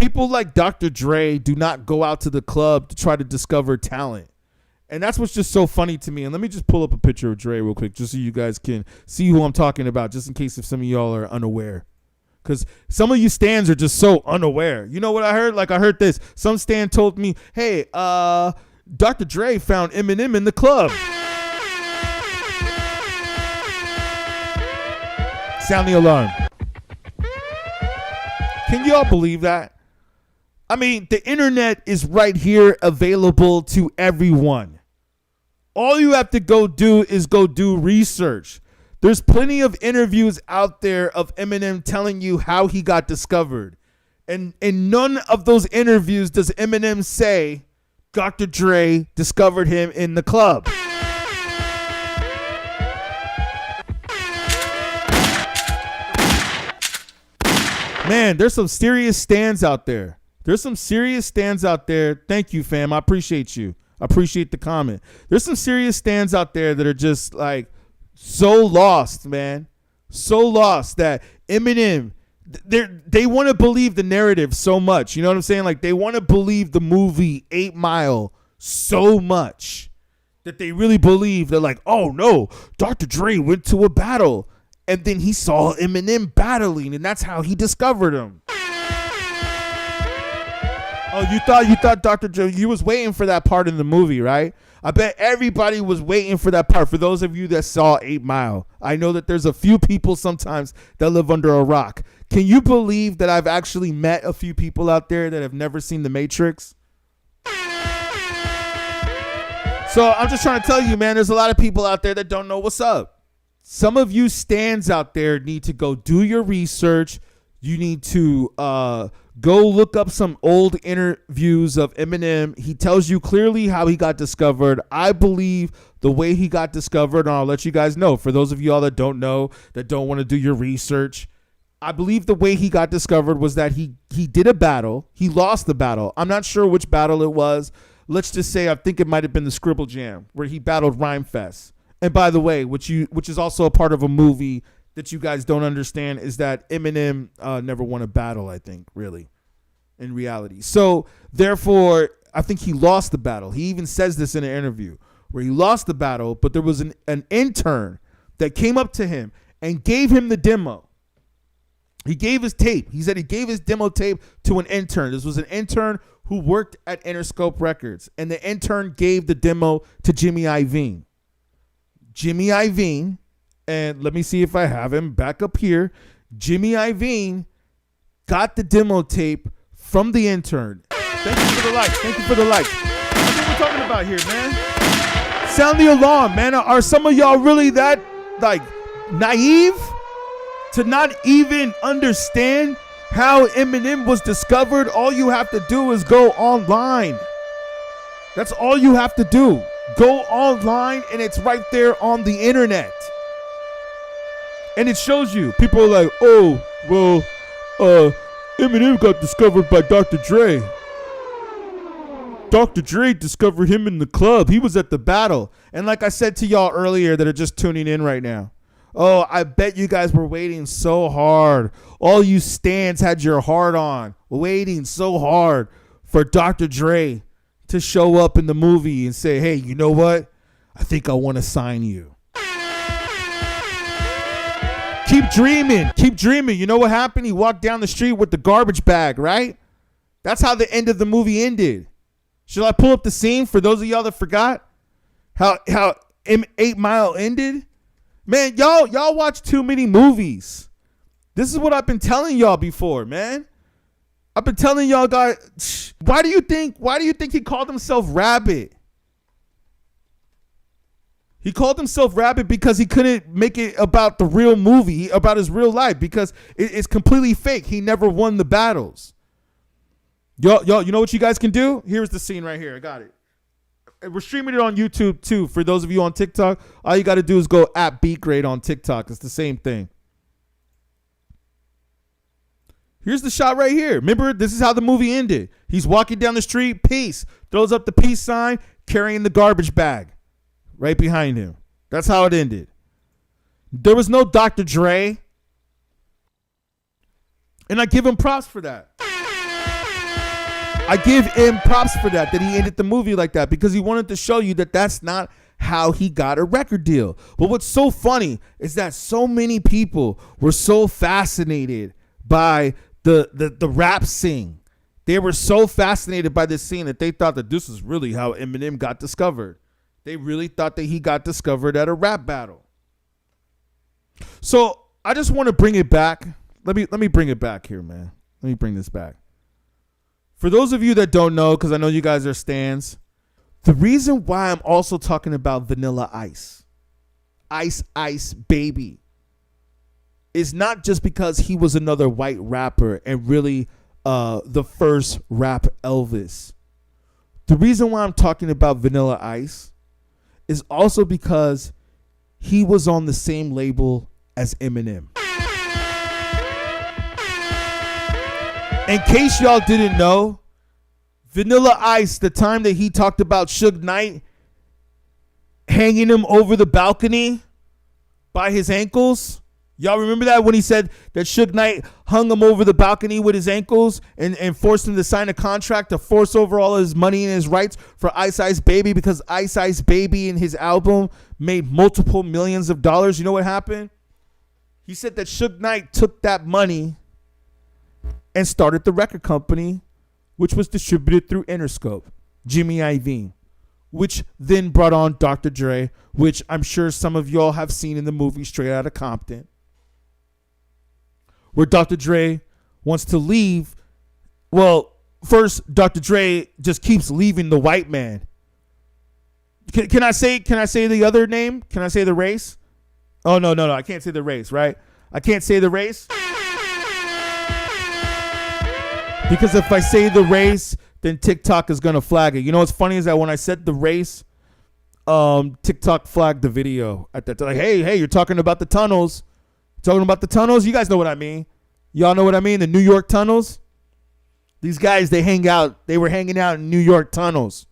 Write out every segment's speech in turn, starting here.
people like Dr. Dre do not go out to the club to try to discover talent. And that's what's just so funny to me. And let me just pull up a picture of Dre real quick just so you guys can see who I'm talking about, just in case if some of y'all are unaware. Because some of you stans are just so unaware. You know what I heard? Like I heard this. Some stan told me, hey, Dr. Dre found Eminem in the club. Sound the alarm. Can y'all believe that? I mean, the internet is right here available to everyone. All you have to go do is go do research. There's plenty of interviews out there of Eminem telling you how he got discovered. And in none of those interviews does Eminem say Dr. Dre discovered him in the club. Man, there's some serious stands out there. There's some serious stands out there. Thank you, fam. I appreciate you. I appreciate the comment. There's some serious stands out there that are just like so lost, man. So lost that Eminem, they want to believe the narrative so much. You know what I'm saying? Like they want to believe the movie 8 Mile so much that they really believe they're like, oh no, Dr. Dre went to a battle and then he saw Eminem battling and that's how he discovered him. Oh, you thought Dr. Dre, you was waiting for that part in the movie, right? I bet everybody was waiting for that part. For those of you that saw 8 Mile, I know that there's a few people sometimes that live under a rock. Can you believe that I've actually met a few people out there that have never seen The Matrix? So I'm just trying to tell you, man, there's a lot of people out there that don't know what's up. Some of you stans out there need to go do your research. You need to go look up some old interviews of Eminem. He tells you clearly how he got discovered. I believe the way he got discovered, and I'll let you guys know, for those of y'all that don't know, that don't want to do your research, I believe the way he got discovered was that he did a battle. He lost the battle. I'm not sure which battle it was. Let's just say I think it might have been the Scribble Jam where he battled Rhyme Fest. And by the way, which is also a part of a movie that you guys don't understand, is that Eminem never won a battle, I think, really, in reality. So, therefore, I think he lost the battle. He even says this in an interview where he lost the battle, but there was an intern that came up to him and gave him the demo. He gave his tape. He said he gave his demo tape to an intern. This was an intern who worked at Interscope Records, and the intern gave the demo to Jimmy Iovine. Jimmy Iovine, and let me see if I have him back up here. Jimmy Iovine got the demo tape from the intern. Thank you for the likes. Thank you for the likes. That's what we're talking about here, man. Sound the alarm, man. Are some of y'all really that, like, naive to not even understand how Eminem was discovered? All you have to do is go online. That's all you have to do. Go online, and it's right there on the internet. And it shows you. People are like, oh, well, Eminem got discovered by Dr. Dre. Dr. Dre discovered him in the club. He was at the battle. And like I said to y'all earlier that are just tuning in right now, oh, I bet you guys were waiting so hard. All you stans had your heart on, waiting so hard for Dr. Dre to show up in the movie and say, hey, you know what? I think I want to sign you. Keep dreaming. Keep dreaming. You know what happened? He walked down the street with the garbage bag, right? That's how the end of the movie ended. Should I pull up the scene for those of y'all that forgot how 8 Mile ended? Man, y'all watch too many movies. This is what I've been telling y'all before, man. I've been telling y'all guys, why do you think he called himself Rabbit? He called himself Rabbit because he couldn't make it about the real movie, about his real life, because it's completely fake. He never won the battles. Y'all, you know what you guys can do? Here's the scene right here. I got it. We're streaming it on YouTube too. For those of you on TikTok, all you got to do is go at beatGrade on TikTok. It's the same thing. Here's the shot right here. Remember, this is how the movie ended. He's walking down the street, peace, throws up the peace sign, carrying the garbage bag right behind him. That's how it ended. There was no Dr. Dre. And I give him props for that. I give him props for that he ended the movie like that, because he wanted to show you that that's not how he got a record deal. But what's so funny is that so many people were so fascinated by the rap scene. They were so fascinated by this scene that they thought that this is really how Eminem got discovered. They really thought that he got discovered at a rap battle. So I just want to bring it back. Let me bring it back here, man. Let me bring this back. For those of you that don't know, because I know you guys are stans, the reason why I'm also talking about Vanilla Ice, Ice Ice Baby, is not just because he was another white rapper and really the first rap Elvis. The reason why I'm talking about Vanilla Ice is also because he was on the same label as Eminem. In case y'all didn't know, Vanilla Ice, the time that he talked about Suge Knight hanging him over the balcony by his ankles, y'all remember that, when he said that Suge Knight hung him over the balcony with his ankles and forced him to sign a contract to force over all his money and his rights for Ice Ice Baby, because Ice Ice Baby in his album made multiple millions of dollars? You know what happened? He said that Suge Knight took that money and started the record company, which was distributed through Interscope, Jimmy Iovine, which then brought on Dr. Dre, which I'm sure some of y'all have seen in the movie Straight Outta Compton, where Dr. Dre wants to leave. Well, first, Dr. Dre just keeps leaving the white man. Can I say the other name? Can I say the race? Oh, no. I can't say the race, right? I can't say the race. Because if I say the race, then TikTok is going to flag it. You know what's funny is that when I said the race, TikTok flagged the video at that time. Like, hey, you're talking about the tunnels. Talking about the tunnels? You guys know what I mean. Y'all know what I mean? The New York tunnels? These guys, they were hanging out in New York tunnels.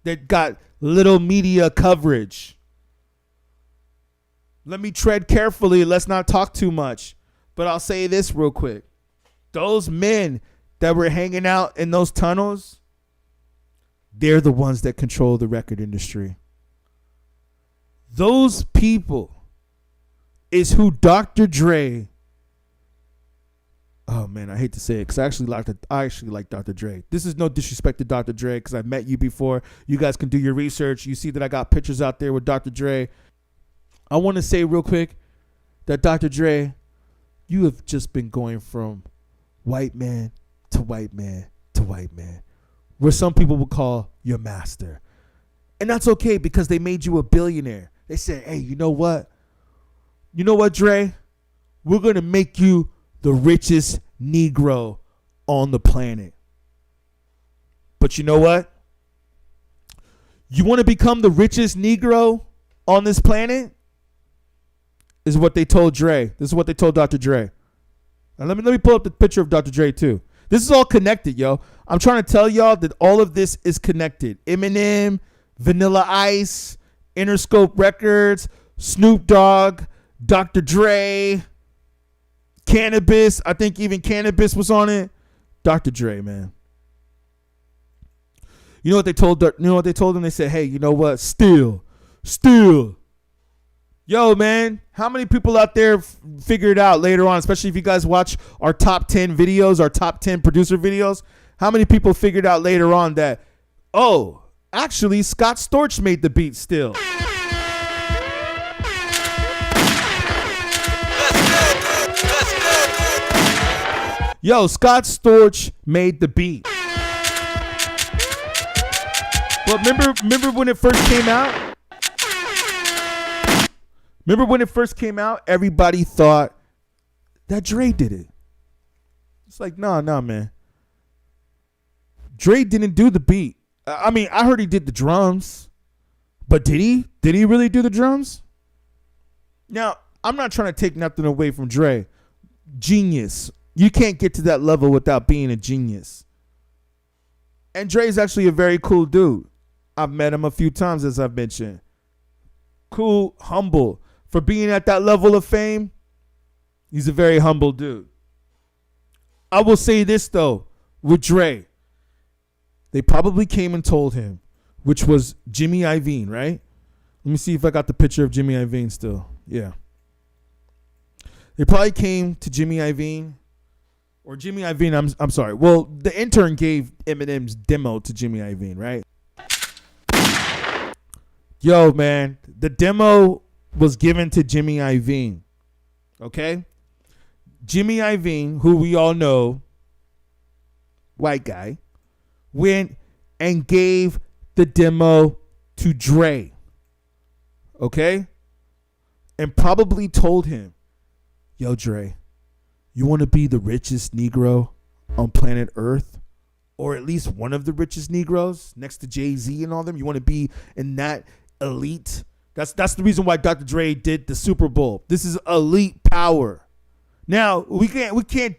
They got little media coverage. Let me tread carefully. Let's not talk too much. But I'll say this real quick. Those men that were hanging out in those tunnels, they're the ones that control the record industry. Those people is who Dr. Dre. Oh man, I hate to say it because I actually like Dr. Dre. This is no disrespect to Dr. Dre because I've met you before. You guys can do your research. You see that I got pictures out there with Dr. Dre. I want to say real quick that Dr. Dre, you have just been going from white man to white man to white man, where some people would call your master. And that's okay because they made you a billionaire. They said, hey, you know what? You know what, Dre? We're going to make you the richest Negro on the planet. But you know what? You want to become the richest Negro on this planet? This is what they told Dre. This is what they told Dr. Dre. And let me pull up the picture of Dr. Dre too. This is all connected, yo. I'm trying to tell y'all that all of this is connected. Eminem, Vanilla Ice, Interscope Records, Snoop Dogg, Dr. Dre, Cannabis. I think even Cannabis was on it. Dr. Dre, man. You know what they told? You know what they told him? They said, "Hey, you know what? Still. Yo, man, how many people out there figure it out later on, especially if you guys watch our top 10 videos, our top 10 producer videos? How many people figured out later on that, oh, actually, Scott Storch made the beat still? Yo, Scott Storch made the beat. But remember when it first came out? Remember when it first came out, everybody thought that Dre did it. It's like, nah, man. Dre didn't do the beat. I mean, I heard he did the drums, but did he? Did he really do the drums? Now, I'm not trying to take nothing away from Dre. Genius. You can't get to that level without being a genius. And Dre's actually a very cool dude. I've met him a few times, as I've mentioned. Cool, humble. For being at that level of fame, he's a very humble dude. I will say this, though, with Dre. They probably came and told him, which was Jimmy Iovine, right? Let me see if I got the picture of Jimmy Iovine still. Yeah. They probably came to Jimmy Iovine, or Jimmy Iovine, I'm sorry. Well, the intern gave Eminem's demo to Jimmy Iovine, right? Yo, man, the demo was given to Jimmy Iovine. Okay? Jimmy Iovine, who we all know, white guy, went and gave the demo to Dre. Okay? And probably told him, yo, Dre, you want to be the richest Negro on planet Earth? Or at least one of the richest Negroes next to Jay-Z and all them? You want to be in that elite? That's the reason why Dr. Dre did the Super Bowl. This is elite power. Now, we can't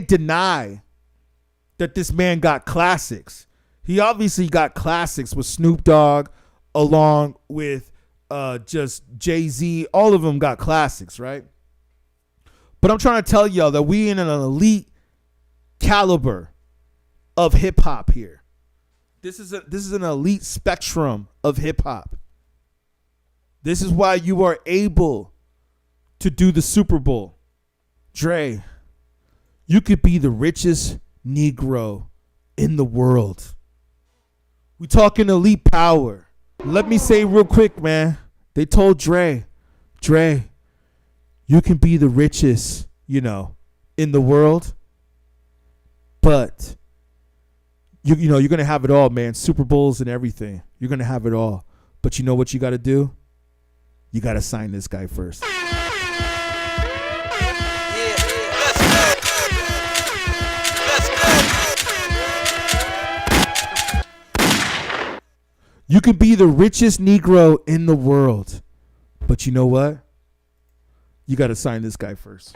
deny that this man got classics. He obviously got classics with Snoop Dogg along with just Jay-Z. All of them got classics, right? But I'm trying to tell y'all that we in an elite caliber of hip hop here. This is an elite spectrum of hip hop. This is why you are able to do the Super Bowl. Dre, you could be the richest Negro in the world. We talking elite power. Let me say real quick, man. They told Dre, you can be the richest, in the world, but you're going to have it all, man. Super Bowls and everything. You're going to have it all. But you know what you got to do? You got to sign this guy first. You could be the richest Negro in the world, but you know what? You got to sign this guy first.